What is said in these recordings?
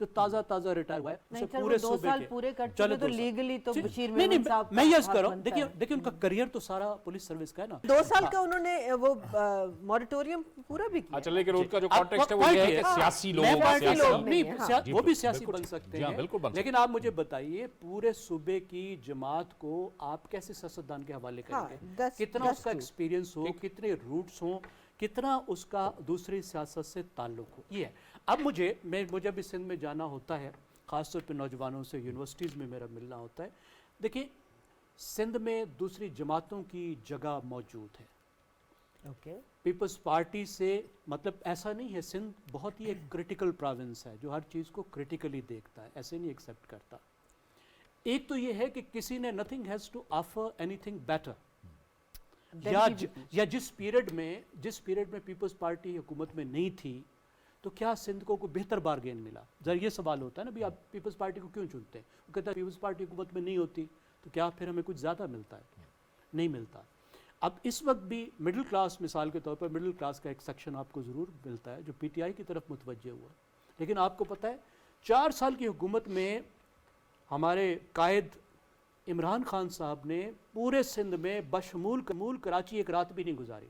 جو تازہ تازہ ریٹائر ہوا ہے نہیں اسے چل وہ پورے 2 صوبے سال کے پورے کر چلے چکے تو 2 سال۔ لیگلی تو جی، بشیر نہیں، محمد صاحب میں کا یس حق کر رہا ہوں، بنتا دیکھیں ہے۔ دیکھیں ان کا کریئر تو سارا پولیس سروس کا ہے نا۔ 2 سال کا انہوں نے وہ موریٹوریم پورا بھی کیا۔ اچھا لیکن ان کا جو اب کانٹیکسٹ ہے وہ point یہ ہے یہ کہ ہے، سیاسی میں لوگوں کا پارٹی سیاسی لوگ نہیں نہیں ہیں، جی وہ بھی بالکل، سیاسی بالکل بن سکتے جی ہاں، ہیں، بالکل بن لیکن سکتے آپ مجھے بتائیے پورے صوبے کی جماعت کو آپ کیسے سیاستدان کے حوالے کریں گے؟ کتنا اس کا ایکسپیرینس ہو، کتنے روٹس ہوں، کتنا اس کا دوسری سیاست سے تعلق ہو، یہ ہے۔ اب مجھے بھی سندھ میں جانا ہوتا ہے، خاص طور پہ نوجوانوں سے یونیورسٹیز میں میرا ملنا ہوتا ہے۔ دیکھیں سندھ میں دوسری جماعتوں کی جگہ موجود ہے، اوکے پیپلز پارٹی سے مطلب ایسا نہیں ہے، سندھ بہت ہی ایک کریٹیکل پروونس ہے جو ہر چیز کو کریٹیکلی دیکھتا ہے، ایسے نہیں ایکسیپٹ کرتا۔ ایک تو یہ ہے کہ کسی نے nothing has to offer anything better, یا جس پیریڈ میں پیپلز پارٹی حکومت میں نہیں تھی تو کیا سندھ کو کوئی بہتر بارگین ملا؟ ذرا یہ سوال ہوتا ہے نا، بھی آپ پیپلز پارٹی کو کیوں چنتے ہیں؟ وہ کہتا ہے پیپلز پارٹی حکومت میں نہیں ہوتی تو کیا پھر ہمیں کچھ زیادہ ملتا ہے؟ نہیں ملتا۔ اب اس وقت بھی مڈل کلاس، مثال کے طور پر مڈل کلاس کا ایک سیکشن آپ کو ضرور ملتا ہے جو پی ٹی آئی کی طرف متوجہ ہوا، لیکن آپ کو پتہ ہے 4 سال کی حکومت میں ہمارے قائد عمران خان صاحب نے پورے سندھ میں بشمول کراچی ایک رات بھی نہیں گزاری۔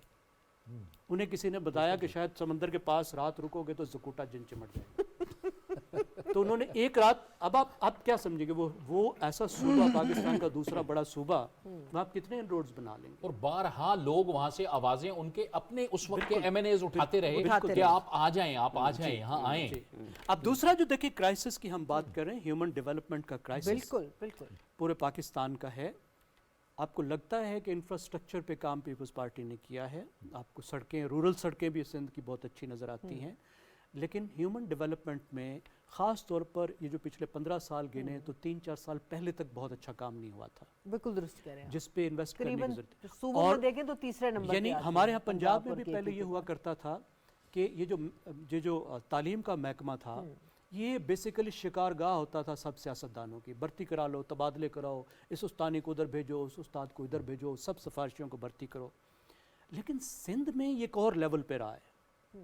انہیں کسی نے بتایا کہ شاید سمندر کے پاس رات رکو گے تو زکوٹا جن چمٹ جائے گا، تو انہوں نے ایک رات، اب آپ کیا سمجھیں گے، وہ ایسا صوبہ پاکستان کا دوسرا بڑا صوبہ، وہاں آپ کتنے روڈز بنا لیں گے؟ اور بارہا لوگ وہاں سے آوازیں ان کے اپنے اس وقت کے ایم این ایز اٹھاتے رہے کہ آپ آ جائیں یہاں آئیں۔ اب دوسرا جو دیکھیں کرائسس کی ہم بات کر رہے ہیں، ہیومن ڈیولپمنٹ کا کرائسس بالکل بالکل پورے پاکستان کا ہے۔ آپ کو لگتا ہے کہ انفراسٹرکچر پہ کام پیپلز پارٹی نے کیا ہے، آپ کو سڑکیں، رورل سڑکیں بھی سندھ کی بہت اچھی نظر آتی ہیں، لیکن ہیومن ڈیولپمنٹ میں خاص طور پر یہ جو پچھلے 15 سال گنے تو 3-4 سال پہلے تک بہت اچھا کام نہیں ہوا تھا، بالکل درست کہہ رہے ہیں جس پہ انویسٹ کرنے کی ضرورت ہے۔ صوبوں میں دیکھیں تو تیسرے نمبر یعنی ہمارے ہاں پنجاب میں بھی پہلے یہ ہوا کرتا تھا کہ یہ جو تعلیم کا محکمہ تھا یہ بیسیکلی شکارگاہ ہوتا تھا سب سیاستدانوں کی، بھرتی کرا لو، تبادلے کراؤ، اس استانی کو ادھر بھیجو، اس استاد کو ادھر بھیجو، سب سفارشیوں کو بھرتی کرو۔ لیکن سندھ میں یہ ایک اور لیول پہ رہا ہے،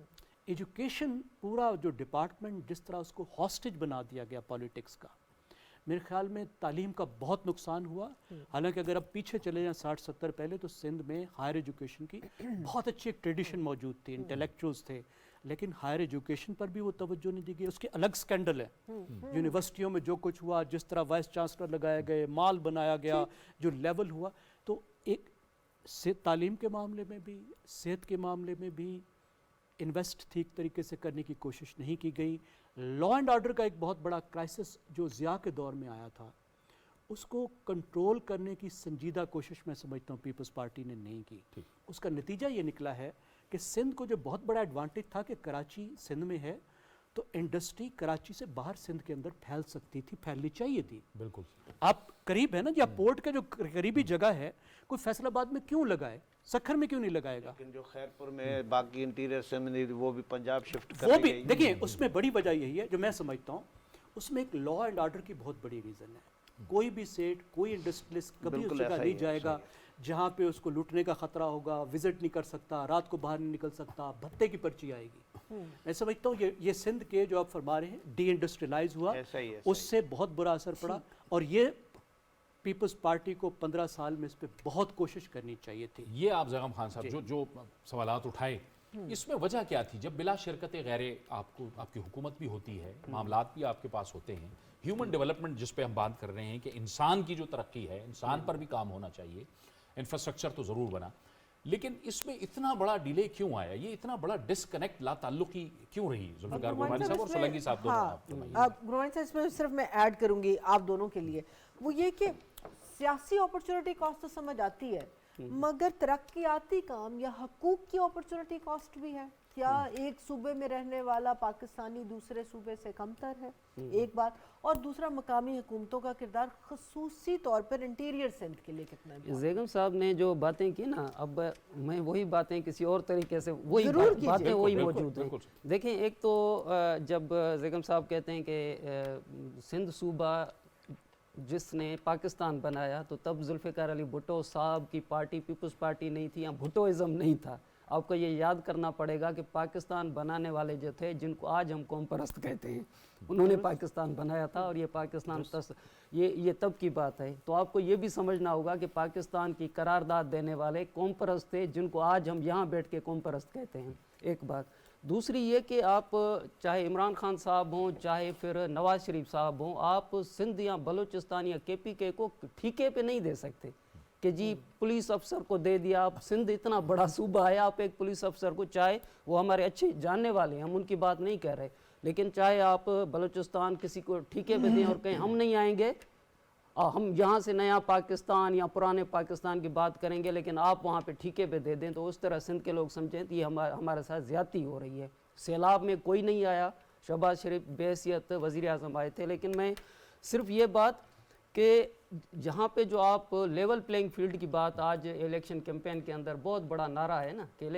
ایجوکیشن پورا جو ڈپارٹمنٹ جس طرح اس کو ہاسٹیج بنا دیا گیا پالیٹکس کا، میرے خیال میں تعلیم کا بہت نقصان ہوا۔ حالانکہ اگر اب پیچھے چلے جائیں 60-70 پہلے تو سندھ میں ہائر ایجوکیشن کی بہت اچھی ایک ٹریڈیشن موجود تھی، انٹلیکچوئلز تھے، لیکن ہائر ایجوکیشن پر بھی وہ توجہ نہیں دی گئی۔ اس کے الگ سکینڈل ہے، یونیورسٹیوں میں جو کچھ ہوا، جس طرح وائس چانسلر لگائے گئے، مال بنایا گیا، جو لیول ہوا، تو ایک تعلیم کے معاملے میں بھی، صحت کے معاملے میں بھی انویسٹ ٹھیک طریقے سے کرنے کی کوشش نہیں کی گئی۔ لا اینڈ آرڈر کا ایک بہت بڑا کرائسس جو ضیاء کے دور میں آیا تھا، اس کو کنٹرول کرنے کی سنجیدہ کوشش میں سمجھتا ہوں پیپلز پارٹی نے نہیں کی۔ اس کا نتیجہ یہ نکلا ہے کہ سندھ کو جو بہت بڑا ایڈوانٹیج تھا کہ کراچی سندھ میں ہے تو انڈسٹری کراچی سے باہر سندھ کے اندر پھیل سکتی تھی، پھیلنی چاہیے تھی۔ بالکل آپ قریب ہے نا جی، آپ پورٹ کا جو قریبی جگہ ہے، کوئی فیصل آباد میں کیوں لگائے، سکھر میں کیوں نہیں لگائے گا؟ لیکن جو خیرپور میں باقی انٹیریئر سے وہ بھی پنجاب شفٹ کر وہ بھی دیکھیں، اس میں بڑی وجہ یہی ہے جو میں سمجھتا ہوں، اس میں ایک لا اینڈ آرڈر کی بہت بڑی ریزن ہے۔ کوئی بھی سیٹ، کوئی انڈسٹریلسٹ کبھی اس جگہ نہیں جائے گا جہاں پہ اس کو لوٹنے کا خطرہ ہوگا، وزٹ نہیں کر سکتا، رات کو باہر نہیں نکل سکتا، بھتے کی پرچی آئے گی۔ میں سمجھتا ہوں یہ سندھ کے جو آپ فرما رہے ہیں ڈی انڈسٹریلائز ہوا، اس سے بہت برا اثر پڑا، اور یہ پیپلز پارٹی کو 15 سال میں اس پہ بہت کوشش کرنی چاہیے تھی۔ یہ آپ زغم خان صاحب جو سوالات اٹھائے، اس میں وجہ کیا تھی؟ جب بلا شرکت غیر آپ کی حکومت بھی ہوتی ہے، معاملات بھی آپ کے پاس ہوتے ہیں، ہیومن ڈیولپمنٹ جس پہ ہم بات کر رہے ہیں کہ انسان کی جو ترقی ہے، انسان پر بھی کام ہونا چاہیے، انفراسٹرکچر تو ضرور بنا، لیکن اس میں اتنا بڑا ڈیلے کیوں آیا؟ یہ اتنا بڑا ڈسکنیکٹ، لا تعلقی کیوں رہی ذوالفقار گورانی صاحب اور سولنگی صاحب دونوں؟ گورانی صاحب اس میں صرف میں ایڈ کروں گی آپ دونوں کے لیے، وہ یہ کہ سیاسی اپرچونٹی کاسٹ تو سمجھ آتی ہے، مگر ترقیاتی کام یا حقوق کی اپرچونٹی کاسٹ بھی ہے۔ کیا ایک صوبے میں رہنے والا پاکستانی دوسرے صوبے سے کم تر ہے؟ ایک بات، اور دوسرا مقامی حکومتوں کا کردار خصوصی طور پر انٹیریئر سندھ کے لیے کتنا ہے؟ بیگم صاحب نے جو باتیں کی نا، اب میں وہی باتیں کسی اور طریقے سے وہی باتیں وہی موجود ہیں۔ دیکھیں، ایک تو جب بیگم صاحب کہتے ہیں کہ سندھ صوبہ جس نے پاکستان بنایا تو تب ذوالفقار علی بھٹو صاحب کی پارٹی پیپلز پارٹی نہیں تھی، یا بھٹوازم نہیں تھا، آپ کو یہ یاد کرنا پڑے گا کہ پاکستان بنانے والے جو تھے جن کو آج ہم قوم پرست کہتے ہیں انہوں نے پاکستان بنایا تھا، اور یہ پاکستان یہ تب کی بات ہے۔ تو آپ کو یہ بھی سمجھنا ہوگا کہ پاکستان کی قرارداد دینے والے قوم پرست تھے جن کو آج ہم یہاں بیٹھ کے قوم پرست کہتے ہیں، ایک بات۔ دوسری یہ کہ آپ چاہے عمران خان صاحب ہوں چاہے پھر نواز شریف صاحب ہوں، آپ سندھ یا بلوچستان یا کے پی کے کو ٹھیکے پہ نہیں دے سکتے کہ جی پولیس افسر کو دے دیا۔ آپ سندھ اتنا بڑا صوبہ ہے، آپ ایک پولیس افسر کو، چاہے وہ ہمارے اچھے جاننے والے ہیں، ہم ان کی بات نہیں کہہ رہے، لیکن چاہے آپ بلوچستان کسی کو ٹھیکے پہ دیں اور کہیں ہم نہیں آئیں گے، ہم یہاں سے نیا پاکستان یا پرانے پاکستان کی بات کریں گے، لیکن آپ وہاں پہ ٹھیکے پہ دے دیں، تو اس طرح سندھ کے لوگ سمجھیں تو یہ ہمارے ساتھ زیادتی ہو رہی ہے۔ سیلاب میں کوئی نہیں آیا، شہباز شریف بحیثیت وزیر اعظم آئے تھے، لیکن میں صرف یہ بات کہ جہاں پہ جو آپ لیول پلینگ فیلڈ کی بات آج الیکشن کیمپین کے اندر بہت بڑا نعرہ ہے نا کہ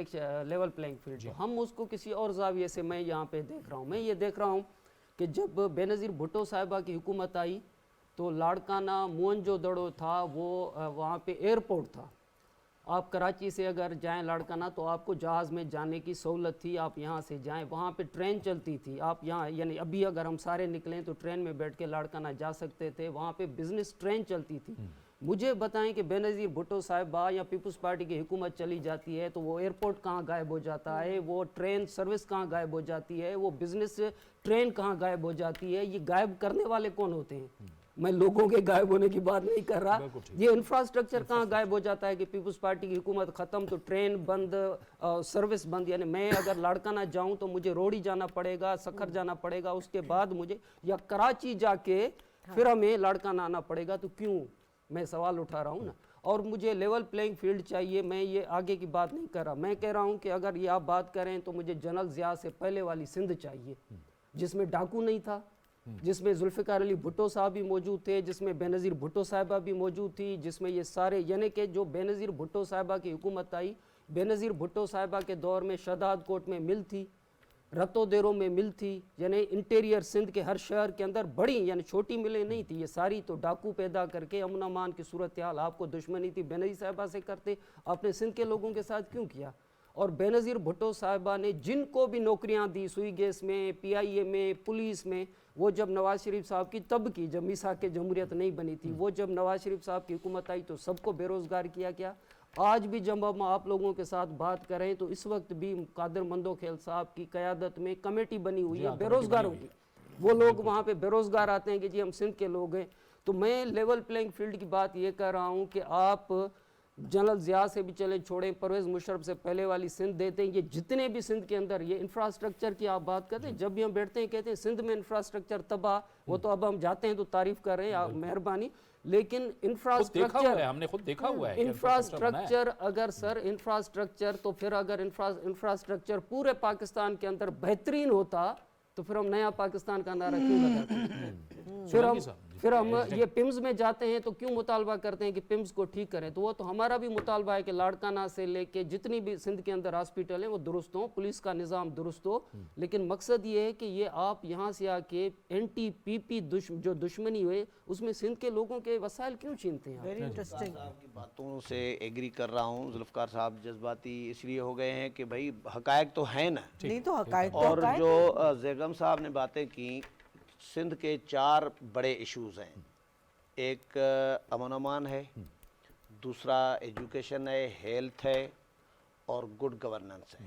لیول پلینگ فیلڈ، ہم اس کو کسی اور زاویے سے میں یہاں پہ دیکھ رہا ہوں۔ میں یہ دیکھ رہا ہوں کہ جب بے نظیر بھٹو صاحبہ کی حکومت آئی تو لاڑکانہ موہنجو دڑو تھا، وہ وہاں پہ ایئرپورٹ تھا، آپ کراچی سے اگر جائیں لاڑکانہ تو آپ کو جہاز میں جانے کی سہولت تھی، آپ یہاں سے جائیں، وہاں پہ ٹرین چلتی تھی، آپ یہاں یعنی ابھی اگر ہم سارے نکلیں تو ٹرین میں بیٹھ کے لاڑکانہ جا سکتے تھے، وہاں پہ بزنس ٹرین چلتی تھی۔ مجھے بتائیں کہ بے نظیر بھٹو صاحبہ یا پیپلز پارٹی کی حکومت چلی جاتی ہے تو وہ ایئرپورٹ کہاں غائب ہو جاتا ہے، وہ ٹرین سروس کہاں غائب ہو جاتی ہے، وہ بزنس ٹرین کہاں غائب ہو جاتی ہے، یہ غائب کرنے والے کون ہوتے ہیں؟ میں لوگوں کے غائب ہونے کی بات نہیں کر رہا، یہ انفراسٹرکچر کہاں غائب ہو جاتا ہے کہ پیپلز پارٹی کی حکومت ختم تو ٹرین بند، سروس بند، یعنی میں اگر لاڑکانہ جاؤں تو مجھے روڑی جانا پڑے گا، سکھر جانا پڑے گا، اس کے بعد مجھے یا کراچی جا کے پھر ہمیں لاڑکانہ آنا پڑے گا، تو کیوں؟ میں سوال اٹھا رہا ہوں نا۔ اور مجھے لیول پلینگ فیلڈ چاہیے، میں یہ آگے کی بات نہیں کر رہا، میں کہہ رہا ہوں کہ اگر یہ آپ بات کریں تو مجھے جنرل ضیاء سے پہلے والی سندھ چاہیے جس میں ڈاکو نہیں تھا، جس میں ذوالفقار علی بھٹو صاحب بھی موجود تھے، جس میں بے نظیر بھٹو صاحبہ بھی موجود تھی، جس میں یہ سارے، یعنی کہ جو بے نظیر بھٹو صاحبہ کی حکومت آئی، بے نظیر بھٹو صاحبہ کے دور میں شہداد کوٹ میں مل تھی، رتو دیروں میں مل تھی، یعنی انٹیریئر سندھ کے ہر شہر کے اندر بڑی یعنی چھوٹی ملیں نہیں تھی، یہ ساری تو ڈاکو پیدا کر کے امن امان کی صورتحال، آپ کو دشمنی تھی بے نظیر صاحبہ سے کرتے، آپ نے سندھ کے لوگوں کے ساتھ کیوں کیا؟ اور بے نظیر بھٹو صاحبہ نے جن کو بھی نوکریاں دی، سوئی گیس میں، پی آئی اے میں، پولیس میں، وہ جب نواز شریف صاحب کی تب کی جب میثاق جمہوریت نہیں بنی تھی، وہ جب نواز شریف صاحب کی حکومت آئی تو سب کو بے روزگار کیا گیا۔ آج بھی جب ہم آپ لوگوں کے ساتھ بات کریں تو اس وقت بھی قادر مندوخیل صاحب کی قیادت میں کمیٹی بنی ہوئی ہے بے روزگاروں کی، وہ لوگ وہاں پہ بے روزگار آتے ہیں کہ جی ہم سندھ کے لوگ ہیں۔ تو میں لیول پلینگ فیلڈ کی بات یہ کر رہا ہوں کہ آپ جنرل ضیاء سے بھی چلے چھوڑیں، پرویز مشرف سے پہلے والی سندھ دیتے ہیں، یہ جتنے بھی سندھ کے اندر یہ انفراسٹرکچر کی آپ بات کرتے ہیں، جب بھی ہم بیٹھتے ہیں کہتے ہیں سندھ میں انفراسٹرکچر تباہ، وہ تو اب ہم جاتے ہیں تو تعریف کر رہے ہیں، مہربانی، لیکن انفراسٹرکچر ہم نے خود دیکھا ہوا ہے، انفراسٹرکچر اگر سر انفراسٹرکچر تو پھر اگر انفراسٹرکچر پورے پاکستان کے اندر بہترین ہوتا تو پھر ہم نیا پاکستان کا نعرہ کیوں لگاتے؟ پھر ہم یہ پمز میں جاتے ہیں تو کیوں مطالبہ کرتے ہیں کہ پمز کو ٹھیک کریں؟ تو وہ تو ہمارا بھی مطالبہ ہے کہ لاڑکانہ سے لے کے جتنی بھی سندھ کے اندر ہاسپیٹل ہیں وہ درست ہوں، پولیس کا نظام درست ہو، لیکن مقصد یہ ہے کہ یہ آپ یہاں سے آ کے این ٹی پی پی جو دشمنی ہوئے اس میں سندھ کے لوگوں کے وسائل کیوں چھینتے ہیں؟ Very interesting. آپ کی باتوں سے ایگری کر رہا ہوں، ذوالفقار صاحب جذباتی اس لیے ہو گئے ہیں کہ بھائی حقائق تو ہیں نا، نہیں تو حقائق تو اور حقائق جو زیگم صاحب نے باتیں کی، سندھ کے 4 بڑے ایشوز ہیں، ایک امن امان ہے، دوسرا ایجوکیشن ہے، ہیلتھ ہے، اور گڈ گورننس ہے۔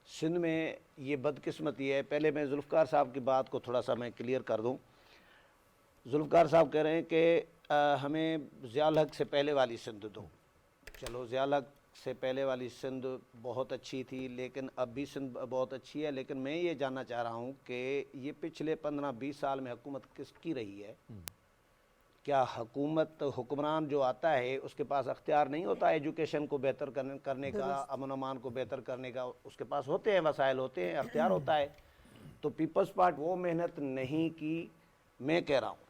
سندھ میں یہ بدقسمتی ہے، پہلے میں ذوالفقار صاحب کی بات کو تھوڑا سا میں کلیئر کر دوں۔ ذوالفقار صاحب کہہ رہے ہیں کہ ہمیں ضیاء الحق سے پہلے والی سندھ دو، چلو ضیاء الحق سے پہلے والی سندھ بہت اچھی تھی، لیکن اب بھی سندھ بہت اچھی ہے، لیکن میں یہ جاننا چاہ رہا ہوں کہ یہ پچھلے 15-20 سال میں حکومت کس کی رہی ہے؟ کیا حکمران جو آتا ہے اس کے پاس اختیار نہیں ہوتا ایجوکیشن کو بہتر کرنے کا، امن امان کو بہتر کرنے کا؟ اس کے پاس ہوتے ہیں وسائل، ہوتے ہیں، اختیار ہوتا ہے۔ تو پیپلز پارٹی وہ محنت نہیں کی، میں کہہ رہا ہوں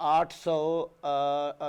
800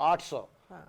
800,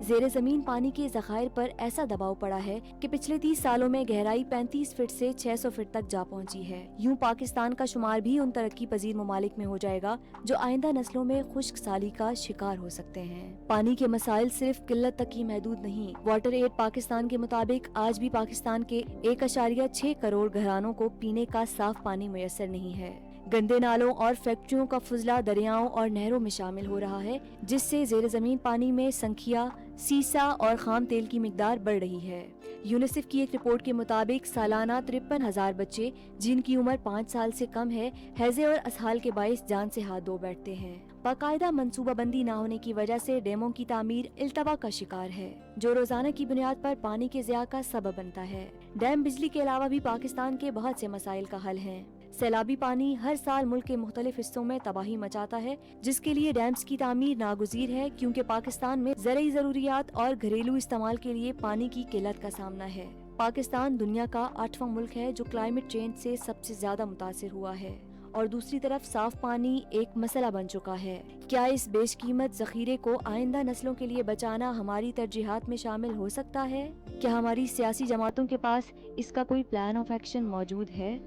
زیر زمین پانی کے ذخائر پر ایسا دباؤ پڑا ہے کہ پچھلے 30 سالوں میں گہرائی 35 فٹ سے 600 فٹ تک جا پہنچی ہے۔ یوں پاکستان کا شمار بھی ان ترقی پذیر ممالک میں ہو جائے گا جو آئندہ نسلوں میں خشک سالی کا شکار ہو سکتے ہیں۔ پانی کے مسائل صرف قلت تک ہی محدود نہیں۔ واٹر ایڈ پاکستان کے مطابق آج بھی پاکستان کے 1.6 کروڑ گھرانوں کو پینے کا صاف پانی میسر نہیں ہے۔ گندے نالوں اور فیکٹریوں کا فضلہ دریاؤں اور نہروں میں شامل ہو رہا ہے، جس سے زیر زمین پانی میں سنکھیا، سیسا اور خام تیل کی مقدار بڑھ رہی ہے۔ یونیسیف کی ایک رپورٹ کے مطابق سالانہ 53,000 بچے جن کی عمر 5 سال سے کم ہے، ہیضے اور اسہال کے باعث جان سے ہاتھ دھو بیٹھتے ہیں۔ باقاعدہ منصوبہ بندی نہ ہونے کی وجہ سے ڈیموں کی تعمیر التوا کا شکار ہے، جو روزانہ کی بنیاد پر پانی کے ضیاع کا سبب بنتا ہے۔ ڈیم بجلی کے علاوہ بھی پاکستان کے بہت سے مسائل کا حل ہیں۔ سیلابی پانی ہر سال ملک کے مختلف حصوں میں تباہی مچاتا ہے، جس کے لیے ڈیمز کی تعمیر ناگزیر ہے، کیونکہ پاکستان میں زرعی ضروریات اور گھریلو استعمال کے لیے پانی کی قلت کا سامنا ہے۔ پاکستان دنیا کا 8واں ملک ہے جو کلائمیٹ چینج سے سب سے زیادہ متاثر ہوا ہے، اور دوسری طرف صاف پانی ایک مسئلہ بن چکا ہے۔ کیا اس بیش قیمت ذخیرے کو آئندہ نسلوں کے لیے بچانا ہماری ترجیحات میں شامل ہو سکتا ہے؟ کیا ہماری سیاسی جماعتوں کے پاس اس کا کوئی پلان آف ایکشن موجود ہے؟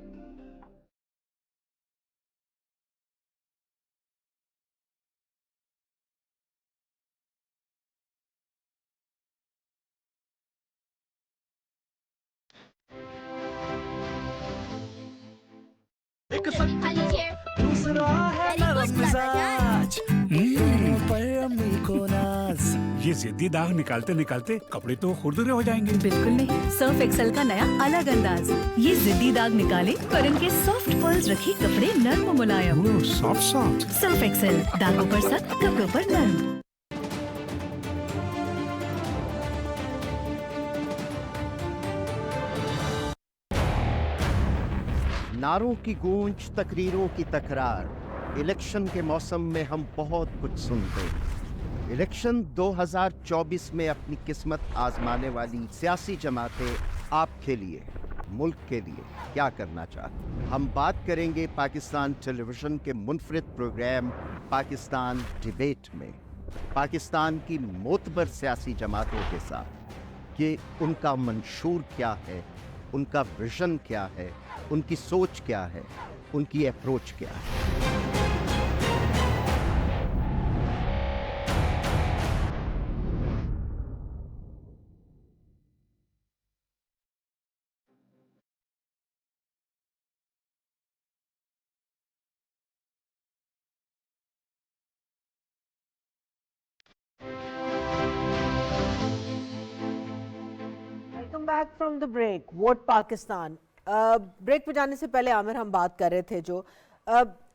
یہ ضدی داغ نکالتے نکالتے کپڑے تو خوردرے ہو جائیں گے۔ بالکل نہیں، سرف ایکسل کا نیا الگ انداز، یہ ضدی داغ نکالے اور ان کے سافٹ پرلز رکھی کپڑے نرم و ملائم۔ سافٹ سرف ایکسل، داغوں پر سخت، کپڑوں پر نرم۔ نعروں کی گونج، تقریروں کی تکرار، الیکشن کے موسم میں ہم بہت کچھ سنتے ہیں۔ الیکشن 2024 میں اپنی قسمت آزمانے والی سیاسی جماعتیں آپ کے لیے، ملک کے لیے کیا کرنا چاہتے ہیں۔ ہم بات کریں گے پاکستان ٹیلی ویژن کے منفرد پروگرام پاکستان ڈیبیٹ میں پاکستان کی معتبر سیاسی جماعتوں کے ساتھ کہ ان کا منشور کیا ہے، ان کا ویژن کیا ہے، ان کی سوچ کیا ہے، ان کی اپروچ کیا ہے۔ Welcome back from the break. Vote Pakistan. Break پہ جانے سے پہلے عامر ہم بات کر رہے تھے جو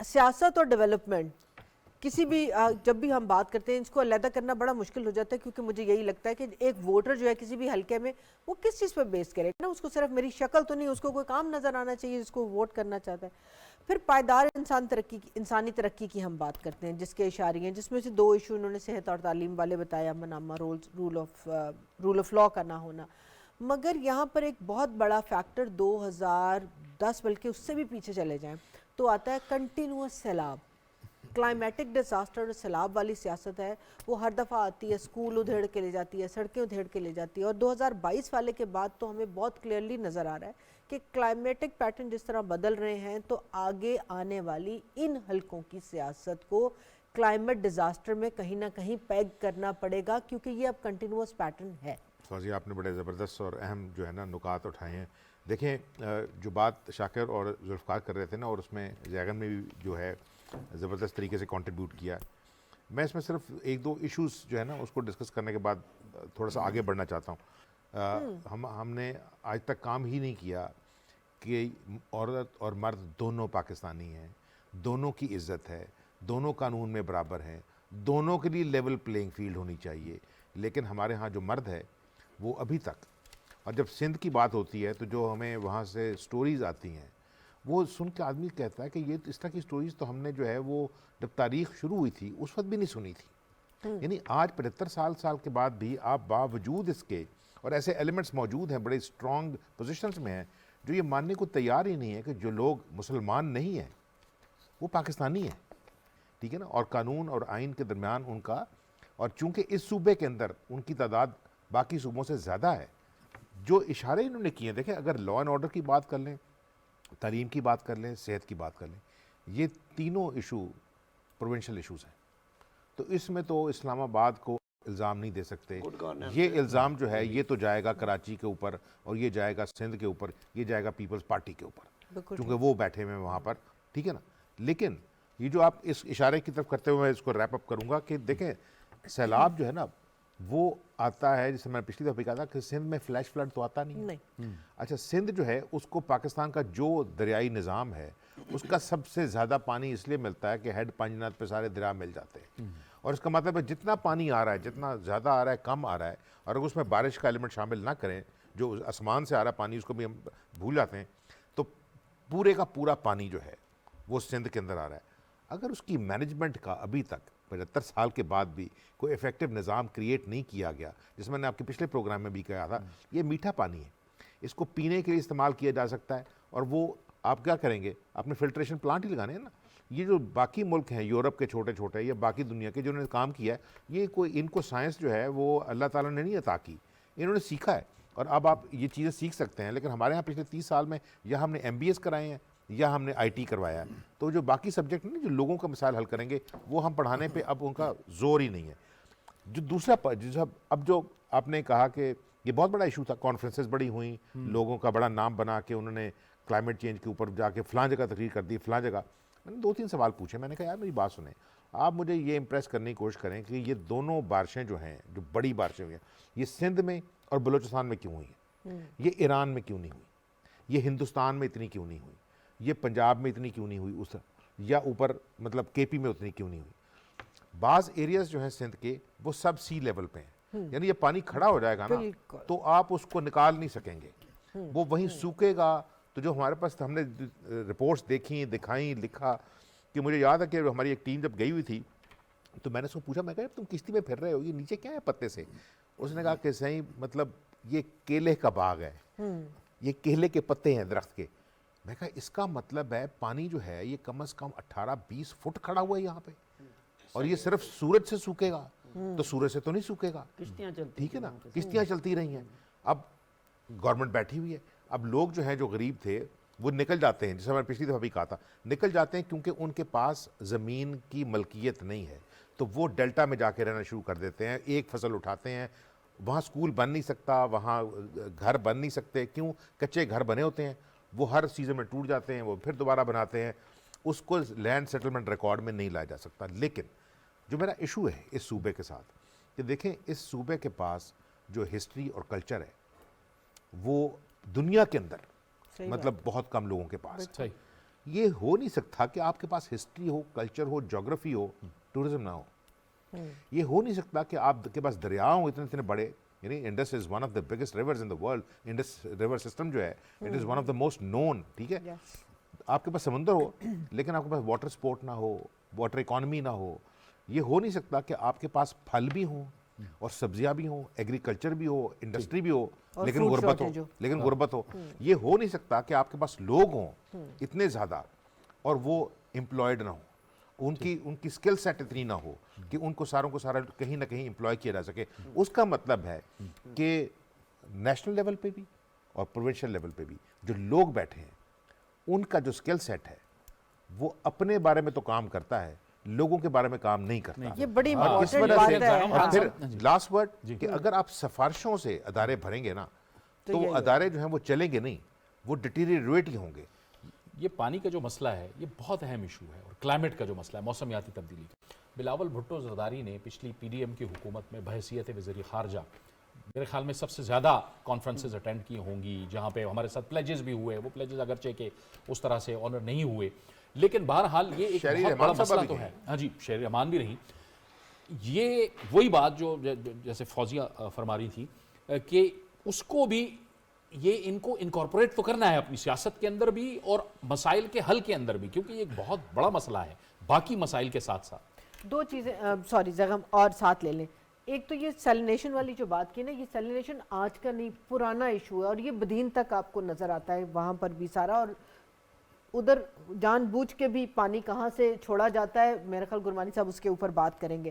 سیاست اور ڈیولپمنٹ کسی بھی جب بھی ہم بات کرتے ہیں اس کو علیحدہ کرنا بڑا مشکل ہو جاتا ہے، کیونکہ مجھے یہی لگتا ہے کہ ایک ووٹر جو ہے کسی بھی حلقے میں وہ کس چیز پہ بیس کرے نا، اس کو صرف میری شکل تو نہیں، اس کو کوئی کام نظر آنا چاہیے جس کو ووٹ کرنا چاہتا ہے۔ پھر پائیدار انسانی ترقی کی ہم بات کرتے ہیں جس کے اشارے ہیں، جس میں سے 2 ایشو انہوں نے صحت اور تعلیم والے بتایا، امن عامہ، رول آف لا کا نہ ہونا۔ مگر یہاں پر ایک بہت بڑا فیکٹر 2010 بلکہ اس سے بھی پیچھے چلے جائیں تو آتا ہے کنٹینوس سیلاب۔ کلائمیٹک ڈیزاسٹر اور سیلاب والی سیاست ہے، وہ ہر دفعہ آتی ہے، اسکول ادھیڑ کے لے جاتی ہے، سڑکیں ادھیڑ کے لے جاتی ہے، اور 2022 والے کے بعد تو ہمیں بہت کلیئرلی نظر آ رہا ہے کہ کلائمیٹک پیٹرن جس طرح بدل رہے ہیں تو آگے آنے والی ان حلقوں کی سیاست کو کلائمیٹ ڈیزاسٹر میں کہیں نہ کہیں پیگ کرنا پڑے گا، کیونکہ یہ اب کنٹینوس پیٹرن ہے۔ فوزی آپ نے بڑے زبردست اور اہم جو ہے نا نکات اٹھائے ہیں۔ دیکھیں جو بات شاکر اور ذوالفقار کر رہے تھے نا، اور اس میں زیغن نے بھی جو ہے زبردست طریقے سے کنٹریبیوٹ کیا، میں اس میں صرف 1-2 ایشوز جو ہے نا اس کو ڈسکس کرنے کے بعد تھوڑا سا آگے بڑھنا چاہتا ہوں۔ ہم نے آج تک کام ہی نہیں کیا کہ عورت اور مرد دونوں پاکستانی ہیں، دونوں کی عزت ہے، دونوں قانون میں برابر ہیں، دونوں کے لیے لیول پلینگ فیلڈ ہونی چاہیے۔ لیکن ہمارے ہاں جو مرد ہے وہ ابھی تک، اور جب سندھ کی بات ہوتی ہے تو جو ہمیں وہاں سے سٹوریز آتی ہیں وہ سن کے آدمی کہتا ہے کہ یہ اس طرح کی سٹوریز تو ہم نے جو ہے وہ جب تاریخ شروع ہوئی تھی اس وقت بھی نہیں سنی تھی۔ یعنی آج 75 سال کے بعد بھی آپ باوجود اس کے، اور ایسے ایلیمنٹس موجود ہیں بڑے اسٹرانگ پوزیشنز میں ہیں جو یہ ماننے کو تیار ہی نہیں ہے کہ جو لوگ مسلمان نہیں ہیں وہ پاکستانی ہیں، ٹھیک ہے نا، اور قانون اور آئین کے درمیان ان کا اور چونکہ اس صوبے کے اندر ان کی تعداد باقی صوبوں سے زیادہ ہے. جو اشارے انہوں نے کیے ہیں, دیکھیں اگر لا اینڈ آرڈر کی بات کر لیں, تعلیم کی بات کر لیں, صحت کی بات کر لیں, یہ تینوں ایشو پروونشل ایشوز ہیں. تو اس میں تو اسلام آباد کو الزام نہیں دے سکتے. یہ الزام جو ہے یہ تو جائے گا کراچی کے اوپر, اور یہ جائے گا سندھ کے اوپر, یہ جائے گا پیپلز پارٹی کے اوپر, کیونکہ وہ بیٹھے ہوئے ہیں وہاں پر, ٹھیک ہے نا. لیکن یہ جو آپ اس اشارے کی طرف کرتے ہوئے میں اس کو ریپ اپ کروں گا کہ دیکھیں سیلاب جو ہے نا وہ آتا ہے, جسے میں نے پچھلی دفعہ کہا تھا کہ سندھ میں فلیش فلڈ تو آتا نہیں. اچھا, سندھ جو ہے اس کو پاکستان کا جو دریائی نظام ہے اس کا سب سے زیادہ پانی اس لیے ملتا ہے کہ ہیڈ پنجنات پہ سارے دریا مل جاتے ہیں, اور اس کا مطلب ہے جتنا پانی آ رہا ہے, جتنا زیادہ آ رہا ہے, کم آ رہا ہے, اور اگر اس میں بارش کا ایلیمنٹ شامل نہ کریں, جو آسمان سے آ رہا ہے پانی اس کو بھی ہم بھول جاتے ہیں, تو پورے کا پورا پانی جو ہے وہ سندھ کے اندر آ رہا ہے. اگر اس کی مینجمنٹ کا ابھی تک 75 سال کے بعد بھی کوئی ایفیکٹو نظام کریٹ نہیں کیا گیا, جس میں نے آپ کے پچھلے پروگرام میں بھی کہا تھا, یہ میٹھا پانی ہے, اس کو پینے کے لیے استعمال کیا جا سکتا ہے, اور وہ آپ کیا کریں گے, اپنے فلٹریشن پلانٹ ہی لگانے ہیں نا. یہ جو باقی ملک ہیں یورپ کے چھوٹے چھوٹے یا باقی دنیا کے جنہوں نے کام کیا ہے, یہ کوئی ان کو سائنس جو ہے وہ اللہ تعالیٰ نے نہیں عطا کی, انہوں نے سیکھا ہے, اور اب آپ یہ چیزیں سیکھ سکتے ہیں. لیکن ہمارے ہاں پچھلے 30 سال میں یا ہم نے MBS کرائے ہیں یا ہم نے IT کروایا ہے, تو جو باقی سبجیکٹ نہیں جو لوگوں کا مسائل حل کریں گے وہ ہم پڑھانے پہ اب ان کا زور ہی نہیں ہے. جو دوسرا اب جو آپ نے کہا کہ یہ بہت بڑا ایشو تھا, کانفرنسز بڑی ہوئیں, لوگوں کا بڑا نام بنا کے انہوں نے کلائمیٹ چینج کے اوپر جا کے فلاں جگہ تقریر کر دی, فلاں جگہ. میں نے 2-3 سوال پوچھے, میں نے کہا یار میری بات سنیں, آپ مجھے یہ امپریس کرنے کی کوشش کریں کہ یہ دونوں بارشیں جو ہیں, جو بڑی بارشیں ہوئی ہیں, یہ سندھ میں اور بلوچستان میں کیوں ہوئی ہیں, یہ ایران میں کیوں نہیں ہوئی, یہ ہندوستان میں اتنی کیوں نہیں ہوئی, یہ پنجاب میں اتنی کیوں نہیں ہوئی, اس یا اوپر مطلب KP میں اتنی کیوں نہیں ہوئی. بعض ایریاز جو ہیں سندھ کے وہ سب سی لیول پہ ہیں, یعنی یہ پانی کھڑا ہو جائے گا نا تو آپ اس کو نکال نہیں سکیں گے, وہ وہیں سوکھے گا. تو جو ہمارے پاس ہم نے رپورٹس دیکھیں, دکھائیں, لکھا, کہ مجھے یاد ہے کہ ہماری ایک ٹیم جب گئی ہوئی تھی تو میں نے اس کو پوچھا, میں کہا تم کشتی میں پھر رہے ہو, یہ نیچے کیا ہے پتے سے؟ اس نے کہا کہ صحیح مطلب یہ کیلے کا باغ ہے, یہ کیلے کے پتے ہیں درخت کے. میں کہا اس کا مطلب ہے پانی جو ہے یہ کم از کم 18-20 فٹ کھڑا ہوا ہے یہاں پہ, اور یہ صرف سورج سے سوکھے گا, تو سورج سے تو نہیں سوکھے گا, ٹھیک ہے نا. کشتیاں چلتی رہی ہیں, اب گورنمنٹ بیٹھی ہوئی ہے, اب لوگ جو ہیں جو غریب تھے وہ نکل جاتے ہیں, جیسے میں نے پچھلی دفعہ بھی کہا تھا, نکل جاتے ہیں کیونکہ ان کے پاس زمین کی ملکیت نہیں ہے, تو وہ ڈیلٹا میں جا کے رہنا شروع کر دیتے ہیں, ایک فصل اٹھاتے ہیں, وہاں سکول بن نہیں سکتا, وہاں گھر بن نہیں سکتے, کیوں, کچے گھر بنے ہوتے ہیں, وہ ہر سیزن میں ٹوٹ جاتے ہیں, وہ پھر دوبارہ بناتے ہیں, اس کو لینڈ سیٹلمنٹ ریکارڈ میں نہیں لایا جا سکتا. لیکن جو میرا ایشو ہے اس صوبے کے ساتھ, کہ دیکھیں اس صوبے کے پاس جو ہسٹری اور کلچر ہے وہ دنیا کے اندر مطلب بہت کم لوگوں کے پاس. یہ ہو نہیں سکتا کہ آپ کے پاس ہسٹری ہو, کلچر ہو, جغرافی ہو, ٹورزم نہ ہو. یہ ہو نہیں سکتا کہ آپ کے پاس دریا ہوں اتنے بڑے, یعنی Indus is one of the biggest rivers in the world, Indus river system جو ہے it is one of the most known, ٹھیک ہے. آپ کے پاس سمندر ہو لیکن آپ کے پاس واٹر سپورٹ نہ ہو, واٹر اکانومی نہ ہو. یہ ہو نہیں سکتا کہ آپ کے پاس پھل بھی ہوں اور سبزیاں بھی ہوں, ایگریکلچر بھی ہو, انڈسٹری بھی ہو, لیکن غربت ہو. یہ ہو نہیں سکتا کہ آپ کے پاس لوگ ہوں اتنے زیادہ اور وہ امپلائڈ نہ ہوں, ان کی سکل سیٹ اتنی نہ ہو کہ ان کو ساروں کو سارا کہیں نہ کہیں امپلائی کیا جا سکے. اس کا مطلب ہے کہ نیشنل لیول پہ بھی اور پروونشل لیول پہ بھی جو لوگ بیٹھے ہیں ان کا جو سکل سیٹ ہے وہ اپنے بارے میں تو کام کرتا ہے, لوگوں کے بارے میں کام نہیں کرتا. یہ بڑی امپورٹنٹ بات ہے. اور پھر لاسٹ ورڈ کہ اگر آپ سفارشوں سے ادارے بھریں گے نا تو وہ ادارے جو ہیں وہ چلیں گے نہیں, وہ ڈیٹیریٹ ہی ہوں گے. یہ پانی کا جو مسئلہ ہے یہ بہت اہم ایشو ہے, اور کلائمیٹ کا جو مسئلہ ہے, موسمیاتی تبدیلی. بلاول بھٹو زرداری نے پچھلی PDM کی حکومت میں بحیثیت وزیر خارجہ میرے خیال میں سب سے زیادہ کانفرنسز اٹینڈ کی ہوں گی, جہاں پہ ہمارے ساتھ پلیجز بھی ہوئے. وہ پلیجز اگرچہ کہ اس طرح سے آنر نہیں ہوئے, لیکن بہرحال یہ ایک بہت بڑا مسئلہ تو ہے. ہاں جی, شہر امان بھی رہی. یہ وہی بات جو جیسے فوزیہ فرما رہی تھی کہ اس کو بھی یہ ان کو انکارپوریٹ تو کرنا ہے اپنی سیاست کے اندر بھی اور مسائل کے حل کے اندر بھی, کیونکہ یہ ایک بہت بڑا مسئلہ ہے باقی مسائل کے ساتھ ساتھ. دو چیزیں سوری زغم اور ساتھ لے لیں. ایک تو یہ سیلینیشن والی جو بات کی نا, یہ سیلینیشن آج کا نہیں پرانا ایشو ہے, اور یہ بدین تک آپ کو نظر آتا ہے وہاں پر بھی سارا, اور ادھر جان بوجھ کے بھی پانی کہاں سے چھوڑا جاتا ہے, میرا خیال گرمانی صاحب اس کے اوپر بات کریں گے.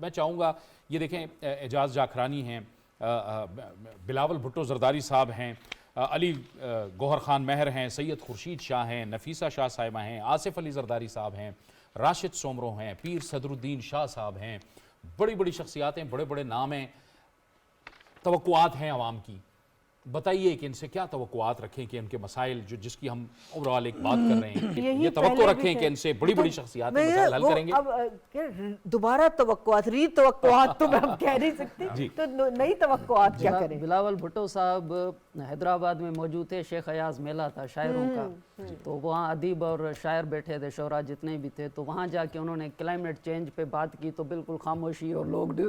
میں چاہوں گا یہ دیکھیں اعجاز جاکرانی ہیں, بلاول بھٹو زرداری صاحب ہیں, علی گوہر خان مہر ہیں, سید خورشید شاہ ہیں, نفیسہ شاہ صاحبہ ہیں, آصف علی زرداری صاحب ہیں, راشد سومرو ہیں, پیر صدر الدین شاہ صاحب ہیں. بڑی بڑی شخصیات ہیں, بڑے بڑے نام ہیں. توقعات ہیں عوام کی, بتائیے کہ ان سے کیا توقعات رکھیں کہ ان کے مسائل جس کی ہم اوورال ایک بات کر رہے ہیں, یہ توقع رکھیں کہ ان سے بڑی بڑی شخصیات مسائل حل کریں گے. اب دوبارہ توقعات, ری توقعات تو ہم کہہ نہیں سکتے, تو نئی توقعات کیا کریں. بلاول بھٹو صاحب حیدرآباد میں موجود تھے, شیخ ایاز میلہ تھا شاعروں کا, تو وہاں ادیب اور شاعر بیٹھے تھے, شعراء جتنے بھی تھے, تو وہاں جا کے انہوں نے کلائمیٹ چینج پہ بات کی تو بالکل خاموشی اور لوگ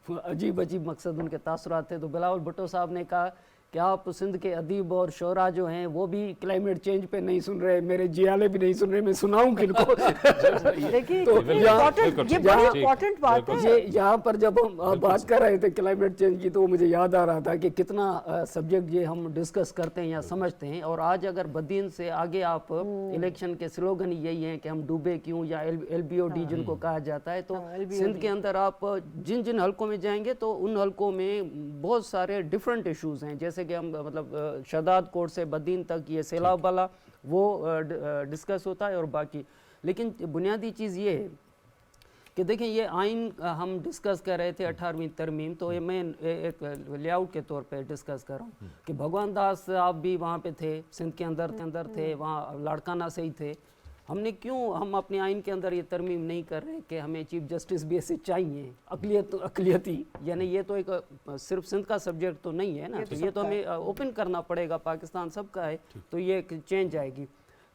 عجیب عجیب مقصد ان کے تاثرات تھے. تو بلاول بھٹو صاحب نے کہا کہ آپ سندھ کے ادیب اور شعراء جو ہیں وہ بھی کلائمیٹ چینج پہ نہیں سن رہے, میرے جیالے بھی نہیں سن رہے, میں سناؤں کن کو. یہاں پر جب ہم بات کر رہے تھے کلائمیٹ چینج کی تو مجھے یاد آ رہا تھا کہ کتنا سبجیکٹ یہ ہم ڈسکس کرتے ہیں یا سمجھتے ہیں. اور آج اگر بدین سے آگے آپ الیکشن کے سلوگن یہی ہیں کہ ہم ڈوبے کیوں, یا LBOD جن کو کہا جاتا ہے, تو سندھ کے اندر آپ جن جن حلقوں میں جائیں گے تو ان حلقوں میں بہت سارے ڈیفرنٹ ایشوز ہیں, جیسے کہ ہم مطلب شہداد کوٹ سے بدین تک یہ سیلاب والا وہ ڈسکس ہوتا ہے اور باقی. لیکن بنیادی چیز یہ ہے کہ دیکھیں یہ آئین ہم ڈسکس کر رہے تھے 18ویں ترمیم, تو یہ میں ایک لے آؤٹ کے طور پہ ڈسکس کر رہا ہوں کہ بھگوان داس آپ بھی وہاں پہ تھے, سندھ کے اندر تھے, وہاں لاڑکانہ سے ہی تھے. ہم نے کیوں ہم اپنے آئین کے اندر یہ ترمیم نہیں کر رہے کہ ہمیں چیف جسٹس بھی ایسے چاہیے اقلیتی, یعنی یہ تو ایک صرف سندھ کا سبجیکٹ تو نہیں ہے نا, تو یہ تو ہمیں اوپن کرنا پڑے گا, پاکستان سب کا ہے, تو یہ ایک چینج آئے گی.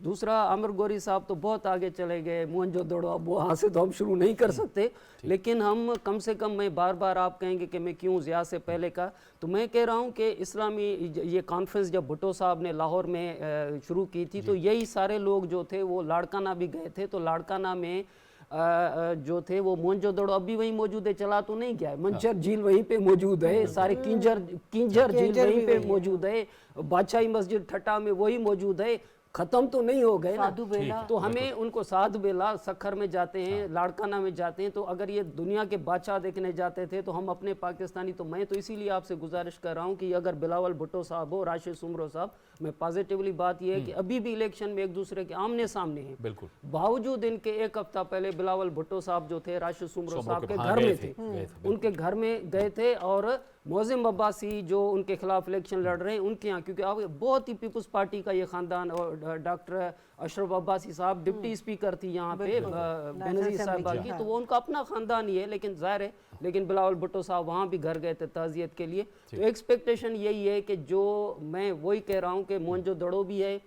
دوسرا عامر گوری صاحب تو بہت آگے چلے گئے, موہنجو دڑو, اب وہاں سے تو ہم شروع نہیں کر سکتے, لیکن ہم کم سے کم, میں بار بار آپ کہیں گے کہ میں کیوں ضیاء سے پہلے کا, تو میں کہہ رہا ہوں کہ اسلامی یہ کانفرنس جب بھٹو صاحب نے لاہور میں شروع کی تھی تو یہی سارے لوگ جو تھے وہ لاڑکانہ بھی گئے تھے, تو لاڑکانہ میں جو تھے وہ موہنجو دڑو اب بھی وہیں موجود ہے, چلا تو نہیں گیا ہے, منچر جھیل وہیں پہ موجود ہے, سارے کینجر جھیل وہیں پہ موجود ہے, بادشاہی مسجد ٹھٹا میں وہی موجود ہے, ختم تو نہیں ہو گئے نا. تو ہمیں ان کو سادھ بیلا سکھر میں جاتے ہیں, لاڑکانہ میں جاتے ہیں, تو اگر یہ دنیا کے بادشاہ دیکھنے جاتے تھے تو ہم اپنے پاکستانی, تو میں تو اسی لیے آپ سے گزارش کر رہا ہوں کہ اگر بلاول بھٹو صاحب ہو, راشد سومرو صاحب, میں پازیٹیولی بات یہ ہے کہ ابھی بھی الیکشن میں ایک دوسرے کے آمنے سامنے ہیں, بالکل, باوجود ان کے ایک ہفتہ پہلے بلاول بھٹو صاحب جو تھے راشد سومرو صاحب کے گھر میں تھے, ان کے گھر میں گئے تھے, اور معظم عباسی جو ان کے خلاف الیکشن لڑ رہے ہیں ان کے یہاں, کیونکہ بہت ہی پیپلز پارٹی کا یہ خاندان, اور ڈاکٹر اشرف عباسی صاحب ڈپٹی اسپیکر تھی یہاں پہ بینظیر صاحبہ کی, تو وہ ان کا اپنا خاندان ہی ہے, لیکن ظاہر ہے, لیکن بلاول بھٹو صاحب وہاں بھی گھر گئے تھے تعزیت کے لیے. تو ایکسپیکٹیشن یہی ہے کہ جو میں وہی کہہ رہا ہوں کہ موہنجو دڑو بھی ہے,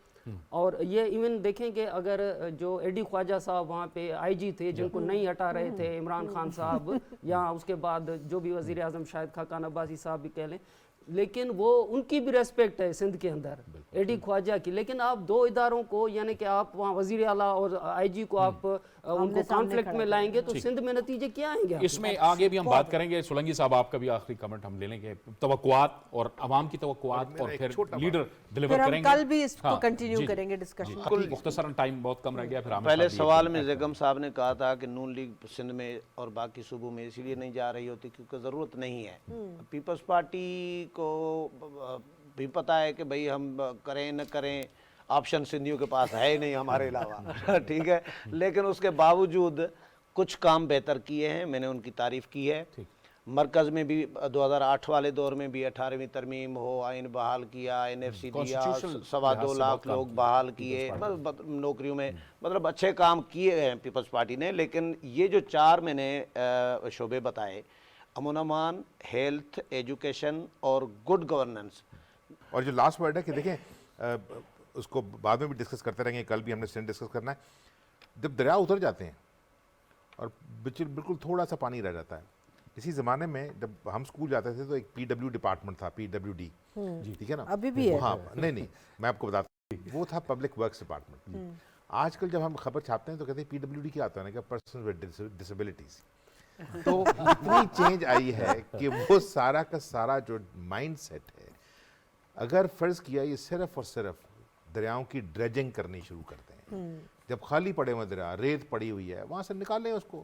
اور یہ ایون دیکھیں کہ اگر جو ایڈی خواجہ صاحب وہاں پہ IG تھے جن کو نہیں ہٹا رہے تھے, عمران خان صاحب, یا اس کے بعد جو بھی وزیر اعظم شاہد خاقان عباسی صاحب بھی کہہ لیں, لیکن وہ ان کی بھی ریسپیکٹ ہے سندھ کے اندر, ایڈی خواجہ کی, لیکن آپ دو اداروں کو, یعنی کہ آپ وہاں وزیر اعلیٰ اور IG کو آپ ان کو کانفلکٹ میں لائیں گے تو سندھ میں نتیجے کیا آئیں گے؟ اس میں آگے بھی ہم بات کریں گے. سولنگی صاحب آپ کا بھی آخری کمنٹ ہم لے لیں گے, توقعات اور عوام کی توقعات, اور پھر لیڈر ڈیلیور کریں گے, کل بھی اس کو کنٹینیو کریں گے ڈسکشن. مختصراً ٹائم بہت کم رہ گیا. پھر پہلے سوال میں زیگم صاحب نے کہا تھا کہ نون لیگ سندھ میں اور باقی صوبوں میں اسی لیے نہیں جا رہی ہوتی کیونکہ ضرورت نہیں ہے. پیپلز پارٹی کو بھی پتہ ہے کہ بھئی ہم کریں نہ کریں, آپشن سندھیوں کے پاس ہے ہی نہیں ہمارے علاوہ, ٹھیک ہے, لیکن اس کے باوجود کچھ کام بہتر کیے ہیں, میں نے ان کی تعریف کی ہے. مرکز میں بھی 2008 والے دور میں بھی 18ویں ترمیم ہو, آئین بحال کیا, NFC دیا, 2.25 لاکھ لوگ بحال کیے نوکریوں میں, مطلب اچھے کام کیے ہیں پیپلز پارٹی نے. لیکن یہ جو 4 میں نے شعبے بتائے, امن امان, ہیلتھ, ایجوکیشن اور گڈ گورننس, اور جو لاسٹ ورڈ ہے کہ دیکھیں اس کو بعد میں بھی ڈسکس کرتے رہیں گے, کل بھی ہم نے سینٹ ڈسکس کرنا ہے, جب دریا اتر جاتے ہیں اور بالکل تھوڑا سا پانی رہ جاتا ہے. اسی زمانے میں جب ہم اسکول جاتے تھے تو ایک PW ڈپارٹمنٹ تھا, PWD, ٹھیک ہے نا, ابھی بھی ہے. ہاں نہیں میں آپ کو بتاتا ہوں, وہ تھا پبلک ورکس ڈپارٹمنٹ. آج کل جب ہم خبر چھاپتے ہیں تو کہتے ہیں PWD کیا آتا ہے نا, کہ پرسن ود ڈسیبلٹیز. تو اتنی چینج آئی ہے کہ وہ سارا کا سارا جو مائنڈ سیٹ ہے, اگر فرض کیا یہ صرف اور صرف دریاؤں کی ڈریجنگ کرنی شروع کرتے ہیں, جب خالی پڑے ہوئے دریا, ریت پڑی ہوئی ہے, وہاں سے نکالیں اس کو,